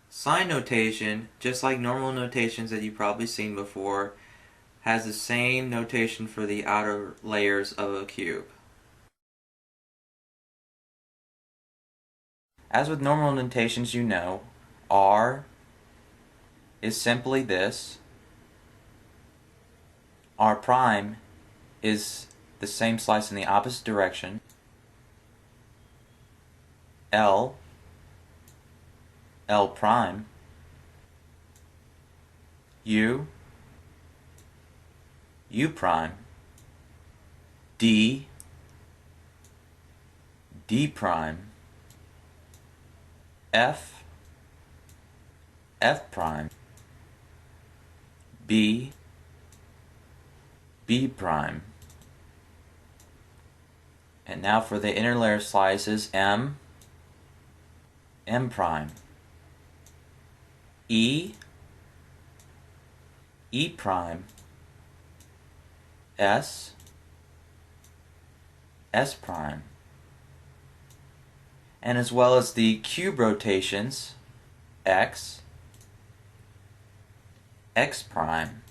Sign notation, just like normal notations that you've probably seen before, has the same notation for the outer layers of a cube. As with normal notations, you know, R is simply this. R prime is the same slice in the opposite direction. L prime, U prime, D prime, F prime, B prime. And now for the inner layer slices, M prime, E prime, S prime. And as well as the cube rotations, X prime,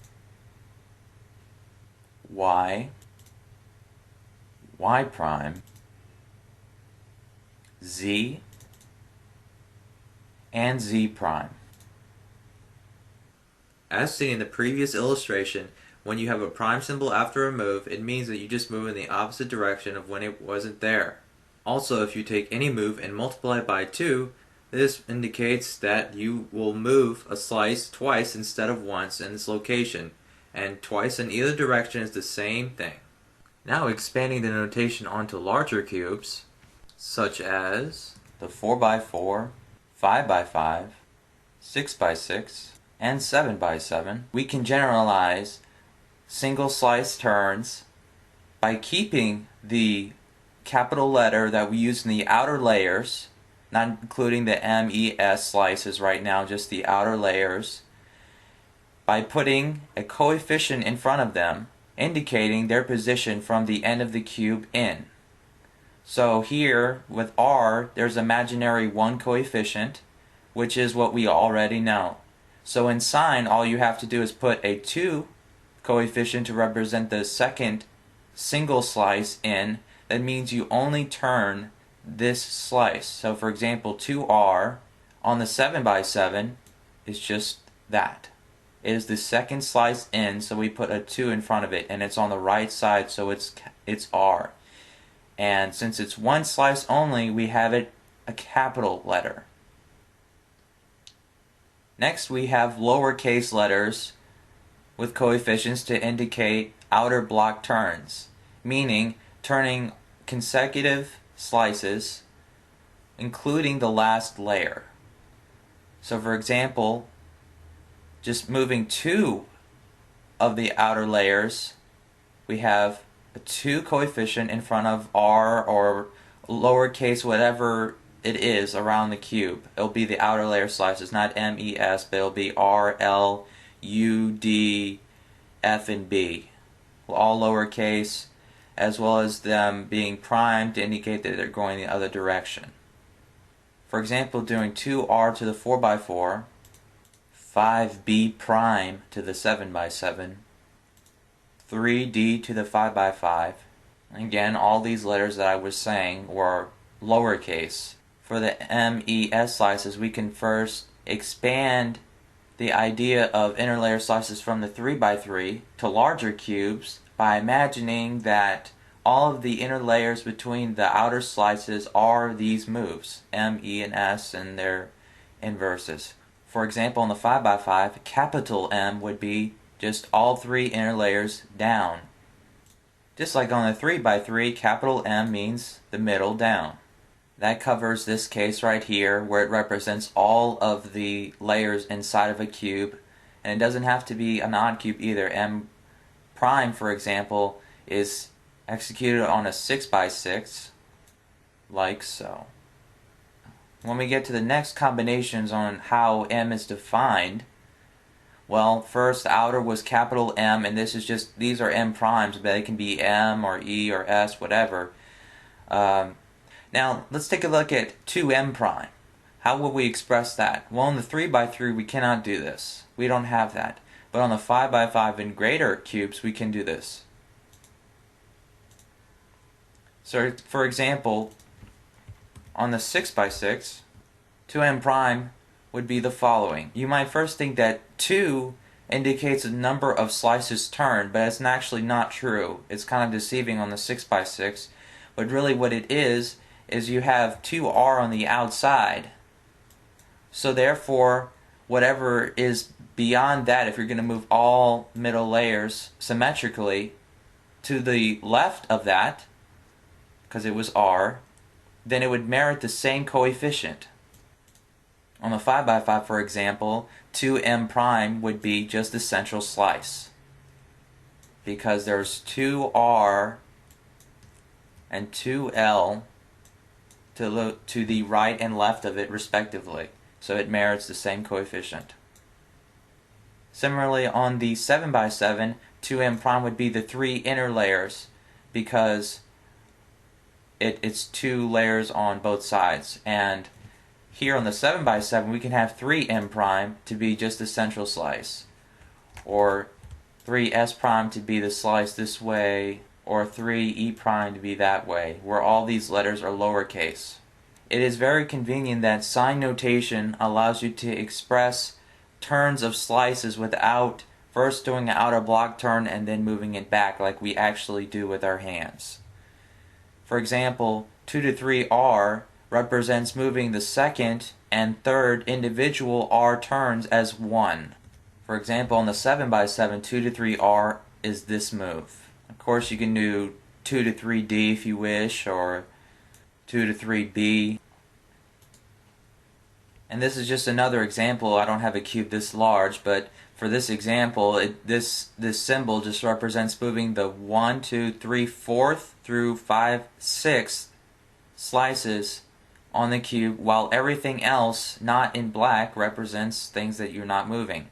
Y prime, Z and Z prime. As seen in the previous illustration, when you have a prime symbol after a move, it means that you just move in the opposite direction of when it wasn't there. Also, if you take any move and multiply it by 2, this indicates that you will move a slice twice instead of once in this location, and twice in either direction is the same thing. Now expanding the notation onto larger cubes, such as the 4x4, 5x5, 6x6, and 7x7, we can generalize single slice turns by keeping the capital letter that we use in the outer layers, not including the MES slices right now, just the outer layers, by putting a coefficient in front of them indicating their position from the end of the cube in. So here with R, there's imaginary 1 coefficient, which is what we already know. So in sign, all you have to do is put a 2 coefficient to represent the second single slice in. That means you only turn this slice. So for example, 2R on the 7x7 is just that. It is the second slice in, so we put a 2 in front of it, and it's on the right side, so it's R. And since it's one slice only, we have it a capital letter. Next we have lowercase letters with coefficients to indicate outer block turns, meaning turning consecutive slices including the last layer. So for example, just moving 2 of the outer layers, we have a 2 coefficient in front of R or lowercase whatever it is around the cube. It'll be the outer layer slices, not MES, but it'll be R, L, U, D, F, and B. All lowercase, as well as them being primed to indicate that they're going the other direction. For example, doing 2R to the 4x4, 5B prime to the 7x7, 3D to the 5x5. Again, all these letters that I was saying were lowercase. For the MES slices, we can first expand the idea of interlayer slices from the 3x3 to larger cubes by imagining that all of the inner layers between the outer slices are these moves, M, E, and S, and their inverses. For example, on the 5x5, capital M would be just all 3 inner layers down. Just like on the 3x3, capital M means the middle down. That covers this case right here, where it represents all of the layers inside of a cube, and it doesn't have to be an odd cube either. M prime, for example, is executed on a 6x6, like so. When we get to the next combinations on how M is defined, well, first the outer was capital M, and this is just, these are M primes, but they can be M or E or S, whatever. Now, let's take a look at 2M prime. How would we express that? Well, on the 3x3 we cannot do this. We don't have that. But on the 5x5 and greater cubes we can do this. So for example, on the 6x6, 2m prime would be the following. You might first think that 2 indicates a number of slices turned, but it's actually not true. It's kind of deceiving on the 6x6. But really what it is you have 2r on the outside. So therefore, whatever is beyond that, if you're going to move all middle layers symmetrically, to the left of that, because it was r, then it would merit the same coefficient. On the 5x5, for example, 2m prime would be just the central slice, because there's 2r and 2l to the right and left of it respectively, so it merits the same coefficient. Similarly, on the 7x7, 2m prime would be the 3 inner layers, because it's 2 layers on both sides. And here on the 7x7 we can have 3m prime to be just the central slice, or 3s prime to be the slice this way, or 3e prime to be that way, where all these letters are lowercase. It is very convenient that sign notation allows you to express turns of slices without first doing an outer block turn and then moving it back like we actually do with our hands. For example, 2 to 3r represents moving the second and third individual r turns as 1. For example, on the 7x7, 2 to 3r is this move. Of course, you can do 2 to 3d if you wish, or 2 to 3b. And this is just another example. I don't have a cube this large, but for this example, this symbol just represents moving the 1, 2, 3, 4th through 5, 6th slices on the cube, while everything else not in black represents things that you're not moving.